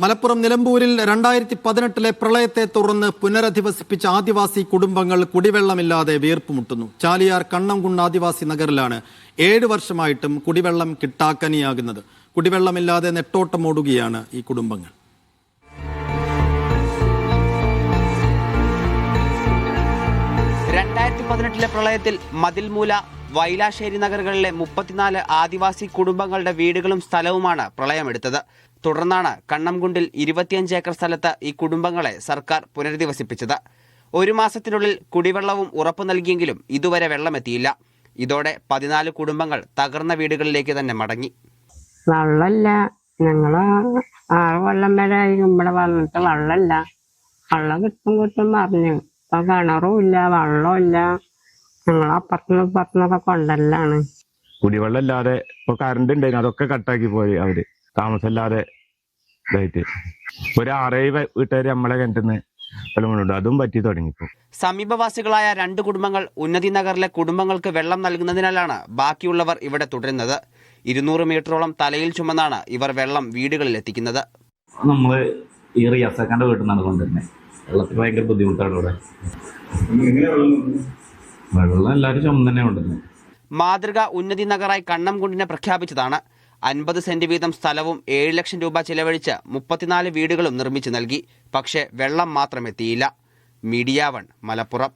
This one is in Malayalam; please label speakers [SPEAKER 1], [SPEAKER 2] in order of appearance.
[SPEAKER 1] മലപ്പുറം നിലമ്പൂരിൽ 2018 പ്രളയത്തെ തുടർന്ന് പുനരധിവസിപ്പിച്ച ആദിവാസി കുടുംബങ്ങൾ കുടിവെള്ളമില്ലാതെ വീർപ്പുമുട്ടുന്നു. ചാലിയാർ കണ്ണംകുണ്ട് ആദിവാസി നഗറിലാണ് 7 വർഷമായിട്ടും കുടിവെള്ളം കിട്ടാക്കനിയാകുന്നത്. കുടിവെള്ളമില്ലാതെ നെട്ടോട്ടമോടുകയാണ് ഈ കുടുംബങ്ങൾ.
[SPEAKER 2] പ്രളയത്തിൽ മതിൽമൂല, വൈലാശ്ശേരി നഗറുകളിലെ 34 ആദിവാസി കുടുംബങ്ങളുടെ വീടുകളും സ്ഥലവുമാണ് പ്രളയമെടുത്തത്. തുടർന്നാണ് കണ്ണംകുണ്ടിൽ 25 ഏക്കർ സ്ഥലത്ത് ഈ കുടുംബങ്ങളെ സർക്കാർ പുനരധിവസിപ്പിച്ചത്. 1 മാസത്തിനുള്ളിൽ കുടിവെള്ളവും ഉറപ്പു നൽകിയെങ്കിലും ഇതുവരെ വെള്ളമെത്തിയില്ല. ഇതോടെ 14 കുടുംബങ്ങൾ തകർന്ന വീടുകളിലേക്ക് തന്നെ മടങ്ങി.
[SPEAKER 3] വെള്ളമില്ല, ഞങ്ങള് 6 കൊല്ലം വരെ ഇവിടെ വന്നിട്ട് വെള്ളമില്ല. വെള്ളം കിട്ടും പറഞ്ഞു. ഇപ്പൊ കിണറും ഇല്ല, വെള്ളവും ഇല്ല. ഞങ്ങൾ അപ്പുറത്തുനിന്നൊക്കെ കൊണ്ടല്ലാണ്.
[SPEAKER 4] കുടിവെള്ളം ഇല്ലാതെ ഇപ്പൊ കറണ്ട് ഉണ്ടായിരുന്നു, അതൊക്കെ കട്ടാക്കി പോയി അവര്. താമസമില്ലാതെ ഇതായിട്ട് ഒരു 6 വീട്ടുകാർ നമ്മളെ കിണറ്റുന്ന് വെള്ളമുണ്ട്, അതും പറ്റി തുടങ്ങിപ്പോ.
[SPEAKER 2] സമീപവാസികളായ 2 കുടുംബങ്ങൾ ഉന്നതി നഗറിലെ കുടുംബങ്ങൾക്ക് വെള്ളം നൽകുന്നതിനാലാണ് ബാക്കിയുള്ളവർ ഇവിടെ തുടരുന്നത്. 200 മീറ്ററോളം തലയിൽ ചുമന്നാണ് ഇവർ വെള്ളം വീടുകളിൽ എത്തിക്കുന്നത്.
[SPEAKER 5] നമ്മള് ഈ റിയാസാക്കാന്റെ വീട്ടിൽ നിന്നാണ് കൊണ്ടുവരുന്നത്. വെള്ളത്തിന് ഭയങ്കര ബുദ്ധിമുട്ടാണ് ഇവിടെ. വെള്ളം എല്ലാവരും ചുമന്ന് തന്നെ കൊണ്ടുവരുന്നത്.
[SPEAKER 2] മാതൃക ഉന്നതി നഗറായി കണ്ണംകുണ്ടിനെ പ്രഖ്യാപിച്ചതാണ്. 50 സെന്റ് വീതം സ്ഥലവും 7 ലക്ഷം രൂപ ചിലവഴിച്ച് 34 വീടുകളും നിർമ്മിച്ചു നൽകി. പക്ഷേ വെള്ളം മാത്രം എത്തിയില്ല. മീഡിയ 1 മലപ്പുറം.